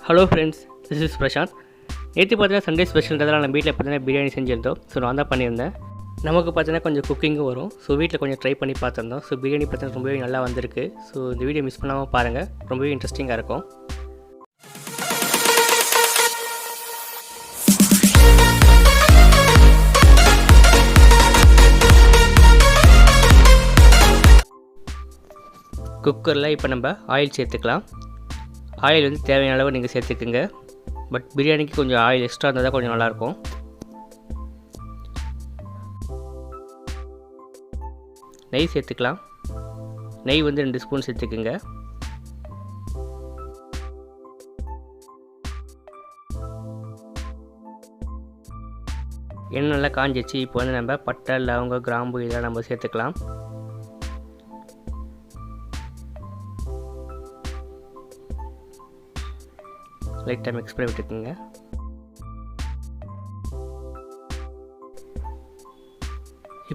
Hello friends, this is Prashant. நேற்று பார்த்தீங்கன்னா Sunday ஸ்பெஷல்ன்றதால நம்ம வீட்டில் பார்த்தீங்கன்னா பிரியாணி செஞ்சுருந்தோம். ஸோ நான் தான் பண்ணியிருந்தேன். நமக்கு பார்த்தீங்கன்னா கொஞ்சம் குக்கிங்கும் வரும். ஸோ வீட்டில் கொஞ்சம் ட்ரை பண்ணி பார்த்துருந்தோம். ஸோ பிரியாணி பார்த்தீங்கன்னா ரொம்பவே நல்லா வந்திருக்கு. ஸோ இந்த வீடியோ மிஸ் பண்ணாமல் பாருங்கள், ரொம்பவே இன்ட்ரெஸ்டிங்காக இருக்கும். குக்கரில் இப்போ நம்ம ஆயில் சேர்த்துக்கலாம். ஆயில் வந்து தேவையான அளவு நீங்கள் சேர்த்துக்குங்க. பட் பிரியாணிக்கு கொஞ்சம் ஆயில் எக்ஸ்ட்ரா இருந்தால் தான் கொஞ்சம் நல்லாயிருக்கும். நெய் சேர்த்துக்கலாம். நெய் வந்து 2 ஸ்பூன் சேர்த்துக்குங்க. எண்ணெய் நல்லா காஞ்சிச்சு. இப்போ வந்து நம்ம பட்டை, லவங்கம், கிராம்பு இதெல்லாம் நம்ம சேர்த்துக்கலாம். லைட்டாக மிக்ஸ் பண்ணி விட்டுக்குங்க.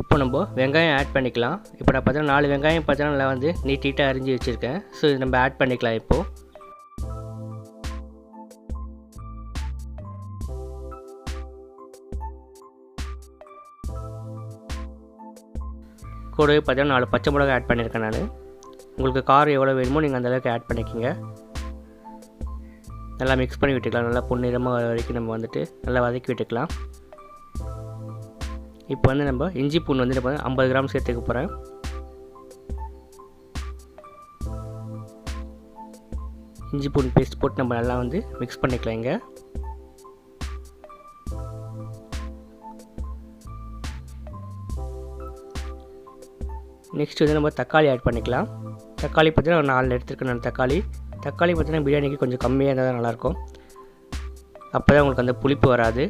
இப்போ நம்ம வெங்காயம் ஆட் பண்ணிக்கலாம். இப்போ நான் பார்த்தீங்கன்னா 4 வெங்காயம் பார்த்தீங்கன்னா நல்லா வந்து நீட்டாக அரிஞ்சு வச்சுருக்கேன். ஸோ இது நம்ம ஆட் பண்ணிக்கலாம். இப்போது கூடவே பார்த்தீங்கன்னா 4 பச்சை மிளகாய் ஆட் பண்ணியிருக்கேன் நான். உங்களுக்கு காரம் எவ்வளோ வேணுமோ நீங்கள் அந்தளவுக்கு ஆட் பண்ணிக்கோங்க. நல்லா மிக்ஸ் பண்ணி விட்டுக்கலாம். நல்லா பொன்னிறமாக வர வரைக்கும் நம்ம வந்துட்டு நல்லா வதக்கி விட்டுக்கலாம். இப்போ வந்து நம்ம இஞ்சி பூண்டு வந்து நம்ம 50 கிராம் சேர்த்துக்க போகிறேன். இஞ்சி பூண்டு பேஸ்ட் போட்டு நம்ம நல்லா வந்து மிக்ஸ் பண்ணிக்கலாம். இங்கே நெக்ஸ்ட் வந்து நம்ம தக்காளி ஆட் பண்ணிக்கலாம். தக்காளி பார்த்தீங்கன்னா ஒரு 4 எடுத்துருக்கேன் நான். தக்காளி பார்த்தீங்கன்னா பிரியாணிக்கு கொஞ்சம் கம்மியாக இருந்தால் தான் நல்லாயிருக்கும். அப்போ தான் உங்களுக்கு அந்த புளிப்பு வராது.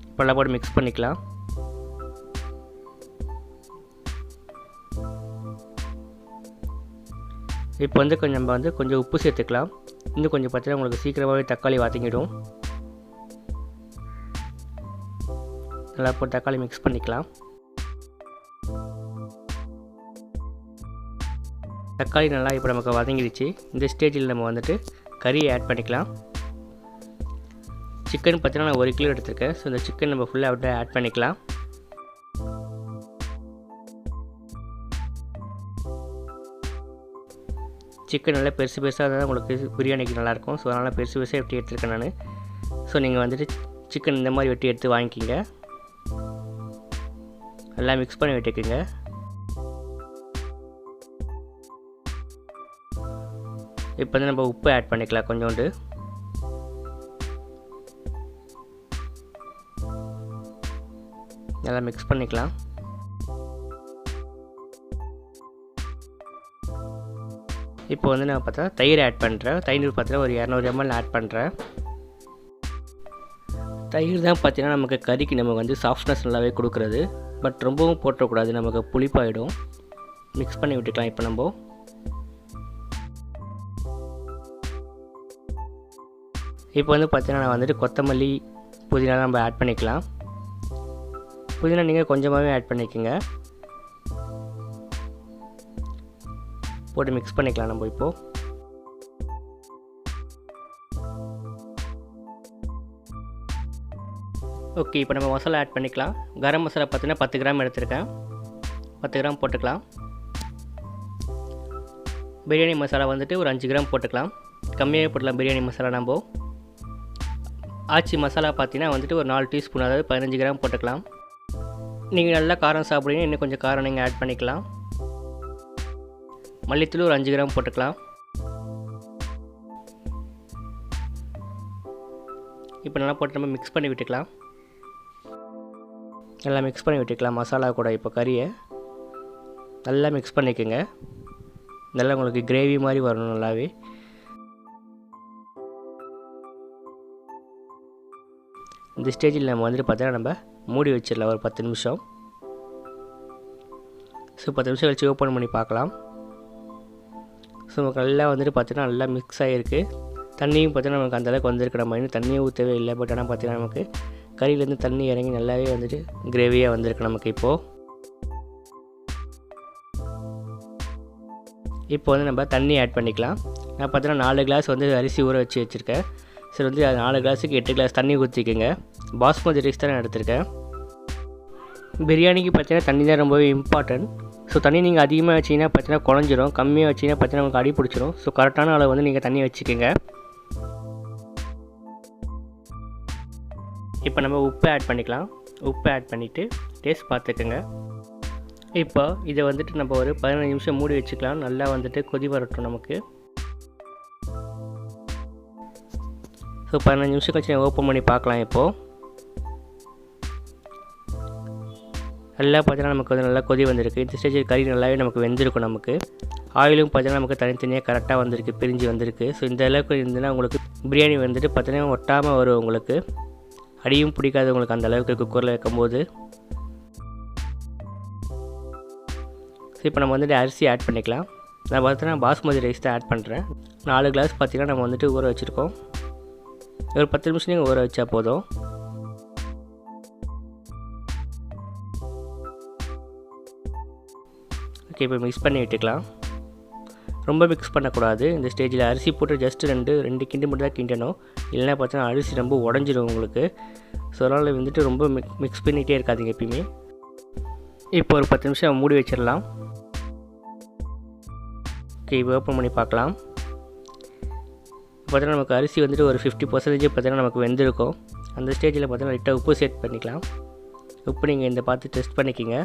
இப்போ நல்லா போட்டு மிக்ஸ் பண்ணிக்கலாம். இப்போ வந்து நம்ம வந்து கொஞ்சம் உப்பு சேர்த்துக்கலாம். இன்னும் கொஞ்சம் பார்த்தீங்கன்னா உங்களுக்கு சீக்கிரமாகவே தக்காளி வதங்கிடும். நல்லா போட்டு தக்காளி மிக்ஸ் பண்ணிக்கலாம். தக்காளி நல்லா இப்போ நமக்கு வதங்கிடுச்சு. இந்த ஸ்டேஜில் நம்ம வந்துட்டு கறியை ஆட் பண்ணிக்கலாம். சிக்கன் பார்த்தீங்கன்னா நான் 1 கிலோ எடுத்துருக்கேன். ஸோ இந்த சிக்கன் நம்ம ஃபுல்லாக அப்படியே ஆட் பண்ணிக்கலாம். சிக்கன் நல்லா பெருசு பெருசாக இருந்தால் உங்களுக்கு பிரியாணிக்கு நல்லாயிருக்கும். ஸோ அதனால் பெருசு பெருசாக வெட்டி எடுத்துருக்கேன் நான். ஸோ நீங்கள் வந்துட்டு சிக்கன் இந்த மாதிரி வெட்டி எடுத்து வாங்கிக்கிங்க. நல்லா மிக்ஸ் பண்ணி வெட்டிக்குங்க. இப்போ வந்து நம்ம உப்பு ஆட் பண்ணிக்கலாம் கொஞ்சோண்டு. நல்லா மிக்ஸ் பண்ணிக்கலாம். இப்போ வந்து நான் பார்த்தா தயிர் ஆட் பண்ணுறேன். தயிர் பார்த்தீங்கன்னா ஒரு 200 ml ஆட் பண்ணுறேன். தயிர் தான் பார்த்தீங்கன்னா நமக்கு கறிக்கு நமக்கு வந்து சாஃப்ட்னஸ் நல்லாவே கொடுக்குறது. பட் ரொம்பவும் போட்டக்கூடாது, நமக்கு புளிப்பாயிடும். மிக்ஸ் பண்ணி விட்டுக்கலாம். இப்போ நம்ம இப்போ வந்து பார்த்தீங்கன்னா நான் வந்துட்டு கொத்தமல்லி, புதினா நம்ம ஆட் பண்ணிக்கலாம். புதினா நீங்கள் கொஞ்சமாகவே ஆட் பண்ணிக்கோங்க. போட்டு மிக்ஸ் பண்ணிக்கலாம் நம்ம இப்போது. ஓகே, இப்போ நம்ம மசாலா ஆட் பண்ணிக்கலாம். கரம் மசாலா பார்த்தீங்கன்னா 10 கிராம் எடுத்துருக்கேன். 10 கிராம் போட்டுக்கலாம். பிரியாணி மசாலா வந்துட்டு ஒரு 5 கிராம் போட்டுக்கலாம். கம்மியாகவே போட்டுக்கலாம் பிரியாணி மசாலா. நம்ம ஆச்சி மசாலா பார்த்தீங்கன்னா வந்துட்டு ஒரு 4 டீஸ்பூன், அதாவது 15 கிராம் போட்டுக்கலாம். நீங்கள் நல்லா காரம் சாப்பிடுவீங்க, இன்னும் கொஞ்சம் காரம் நீங்கள் ஆட் பண்ணிக்கலாம். மல்லித்தூள் ஒரு 5 கிராம் போட்டுக்கலாம். இப்போ நல்லா போட்டு நம்ம மிக்ஸ் பண்ணி விட்டுக்கலாம். நல்லா மிக்ஸ் பண்ணி விட்டுக்கலாம் மசாலா கூட. இப்போ கறியை நல்லா மிக்ஸ் பண்ணிக்கோங்க. நல்லா உங்களுக்கு கிரேவி மாதிரி வரணும் நல்லாவே. இந்த ஸ்டேஜில் நம்ம வந்துட்டு பார்த்தீங்கன்னா நம்ம மூடி வச்சிடலாம் ஒரு 10 நிமிஷம். ஸோ 10 நிமிஷம் கழிச்சு ஓப்பன் பண்ணி பார்க்கலாம். ஸோ நமக்கு நல்லா வந்துட்டு பார்த்தீங்கன்னா நல்லா மிக்ஸ் ஆகிருக்கு. தண்ணியும் பார்த்தீங்கன்னா நமக்கு அந்தளவுக்கு வந்திருக்கு. நம்ம இன்னும் தண்ணியும் ஊற்றவே இல்லை. பட் ஆனால் பார்த்தீங்கன்னா நமக்கு கறியிலேருந்து தண்ணி இறங்கி நல்லாவே வந்துட்டு கிரேவியாக வந்திருக்கு நமக்கு. இப்போ வந்து நம்ம தண்ணி ஆட் பண்ணிக்கலாம். நான் பார்த்தீங்கன்னா 4 கிளாஸ் வந்து அரிசி ஊற வச்சுருக்கேன். சரி வந்து 4 கிளாஸுக்கு 8 கிளாஸ் தண்ணி ஊற்றிக்கோங்க. பாஸ்மதி ரைஸ் தான் நான் எடுத்திருக்கேன். பிரியாணிக்கு பார்த்தீங்கன்னா தண்ணி தான் ரொம்பவே இம்பார்ட்டன்ட். ஸோ தண்ணி நீங்கள் அதிகமாக வச்சிங்கன்னா பார்த்தீங்கன்னா குழஞ்சிரும், கம்மியாக வச்சிங்கன்னா பார்த்தீங்கன்னா உங்களுக்கு அடி பிடிச்சிரும். ஸோ கரெக்டான அளவு வந்து நீங்கள் தண்ணி வச்சுக்கோங்க. இப்போ நம்ம உப்பு ஆட் பண்ணிக்கலாம். உப்பு ஆட் பண்ணிவிட்டு டேஸ்ட் பார்த்துக்கோங்க. இப்போ இதை வந்துட்டு நம்ம ஒரு 15 நிமிஷம் மூடி வச்சுக்கலாம். நல்லா வந்துட்டு கொதி வரட்டும் நமக்கு. ஸோ 15 நிமிஷம் கழிச்சு ஓப்பன் பண்ணி பார்க்கலாம். இப்போது நல்லா பார்த்தீங்கன்னா நமக்கு வந்து நல்லா கொதி வந்திருக்கு. இந்த ஸ்டேஜில் கறி நல்லாவே நமக்கு வெந்திருக்கும். நமக்கு ஆயிலும் பார்த்தீங்கன்னா நமக்கு தனித்தனியாக கரெக்டாக வந்திருக்கு, பிரிஞ்சு வந்திருக்கு. ஸோ இந்த அளவுக்கு இருந்ததுன்னா உங்களுக்கு பிரியாணி வந்துட்டு பார்த்தீங்கன்னா ஒட்டாமல் வரும். உங்களுக்கு அடியும் பிடிக்காது உங்களுக்கு அந்த அளவுக்கு குக்கரில் வைக்கும்போது. ஸோ இப்போ நம்ம வந்துட்டு அரிசி ஆட் பண்ணிக்கலாம். நான் பார்த்தீங்கன்னா பாஸ்மதி ரைஸ் தான் ஆட் பண்ணுறேன். 4 கிளாஸ் பார்த்தீங்கன்னா நம்ம வந்துட்டு ஊற வச்சுருக்கோம். ஒரு 10 நிமிஷம் நீங்கள் ஊற வச்சா போதும். ஓகே, இப்போ மிக்ஸ் பண்ணி விட்டுக்கலாம். ரொம்ப மிக்ஸ் பண்ணக்கூடாது. இந்த ஸ்டேஜில் அரிசி போட்டு ஜஸ்ட்டு ரெண்டு கிண்டு மட்டும் தான் கிண்டணும். இல்லைன்னா பார்த்தீங்கன்னா அரிசி ரொம்ப உடஞ்சிடும் உங்களுக்கு. ஸோ அதனால் வந்துட்டு ரொம்ப மிக்ஸ் பண்ணிகிட்டே இருக்காதிங்க எப்பயுமே. இப்போ ஒரு 10 நிமிஷம் மூடி வச்சிடலாம். ஓகே, இப்போ ஓப்பன் பண்ணி பார்க்கலாம். பார்த்தீங்கன்னா நமக்கு அரிசி வந்துட்டு ஒரு 50% பார்த்தீங்கன்னா நமக்கு வெந்திருக்கும். அந்த ஸ்டேஜில் பார்த்தீங்கன்னா லைட்டாக உப்பு சேர்த்து பண்ணிக்கலாம். உப்பு நீங்கள் இந்த பார்த்து டெஸ்ட் பண்ணிக்கிங்க.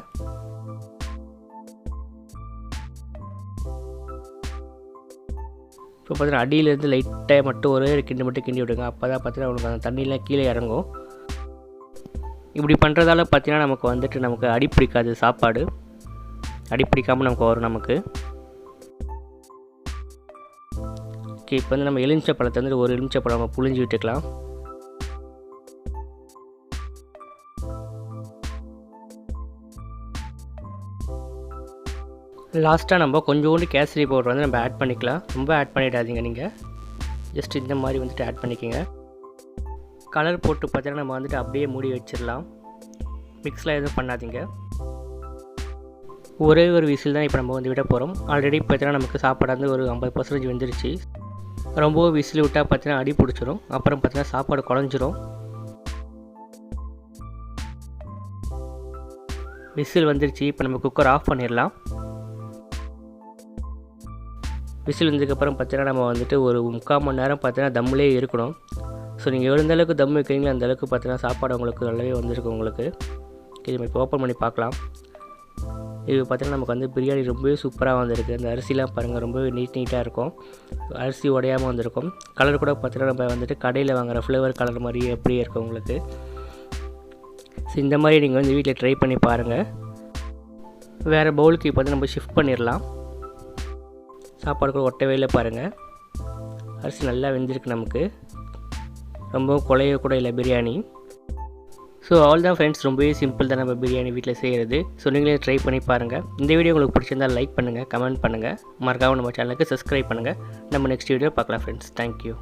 இப்போ பார்த்தீங்கன்னா அடியிலேருந்து லைட்டாக மட்டும் ஒரே கிண்டு மட்டும் கிண்டி விடுங்க. அப்போ தான் பார்த்தீங்கன்னா உங்களுக்கு அந்த தண்ணியெலாம் கீழே இறங்கும். இப்படி பண்ணுறதால பார்த்தீங்கன்னா நமக்கு வந்துட்டு நமக்கு அடி பிடிக்காது. சாப்பாடு அடி பிடிக்காமல் நமக்கு வரும் நமக்கு. ஓகே, இப்போ வந்து நம்ம எலுமிச்சை பழத்தை வந்து ஒரு எலுமிச்சை பழம் நம்ம புழிஞ்சு விட்டுக்கலாம். லாஸ்ட்டாக நம்ம கொஞ்சோண்டு கேசரி பவுடர் வந்து நம்ம ஆட் பண்ணிக்கலாம். ரொம்ப ஆட் பண்ணிடாதீங்க நீங்கள். ஜஸ்ட் இந்த மாதிரி வந்துட்டு ஆட் பண்ணிக்கோங்க. கலர் போட்டு பார்த்தீங்கன்னா நம்ம வந்துட்டு அப்படியே மூடி வச்சிடலாம். மிக்ஸ்லாம் எதுவும் பண்ணாதீங்க. ஒரே ஒரு விசில் தான் இப்போ நம்ம வந்து விட போகிறோம். ஆல்ரெடி பார்த்தீங்கன்னா நமக்கு சாப்பாடு வந்து ஒரு 50% வெந்துருச்சு. ரொம்ப விசில் விட்டால் பார்த்தீங்கன்னா அடி பிடிச்சிரும். அப்புறம் பார்த்தீங்கன்னா சாப்பாடு குழஞ்சிரும். விசில் வந்துருச்சு. இப்போ நம்ம குக்கர் ஆஃப் பண்ணிடலாம். விசில் வந்ததுக்கப்புறம் பார்த்தீங்கன்னா நம்ம வந்துட்டு ஒரு 3/4 மணி நேரம் பார்த்தீங்கன்னா தம்மிலே இருக்கணும். ஸோ நீங்கள் எந்தளவுக்கு தம் வைக்கிறீங்களோ அந்தளவுக்கு பார்த்தீங்கன்னா சாப்பாடு உங்களுக்கு நல்லாவே வந்திருக்கு உங்களுக்கு. இது இப்போ ஓப்பன் பண்ணி பார்க்கலாம். இது பார்த்திங்கன்னா நமக்கு வந்து பிரியாணி ரொம்பவே சூப்பராக வந்திருக்கு. அந்த அரிசிலாம் பாருங்கள் ரொம்பவே நீட்டாக இருக்கும். அரிசி உடையாமல் வந்திருக்கும். கலர் கூட பார்த்திங்கன்னா நம்ம வந்துட்டு கடையில் வாங்குகிற ஃப்ளேவர் கலர் மாதிரியே எப்படியே இருக்கும் உங்களுக்கு. ஸோ இந்த மாதிரி நீங்கள் வந்து வீட்டில் ட்ரை பண்ணி பாருங்கள். வேறு பவுலுக்கு இப்போ வந்து நம்ம ஷிஃப்ட் பண்ணிடலாம். சாப்பாடு கூட ஒட்டவே இல்லை பாருங்கள். அரிசி நல்லா வெந்திருக்கு நமக்கு. ரொம்ப குழைய கூட இல்லை பிரியாணி. ஸோ ஆல் தான் ஃப்ரெண்ட்ஸ், ரொம்பவே சிம்பிள் தான் நம்ம பிரியாணி வீட்டில் செய்கிறது. ஸோ நீங்களே ட்ரை பண்ணி பாருங்கள். இந்த வீடியோ உங்களுக்கு பிடிச்சிருந்தால் லைக் பண்ணுங்கள், கமெண்ட் பண்ணுங்கள், மறக்காமல் நம்ம சேனலுக்கு சப்ஸ்கிரைப் பண்ணுங்கள். நம்ம நெக்ஸ்ட் வீடியோ பார்க்கலாம் ஃப்ரெண்ட்ஸ். தேங்க்யூ.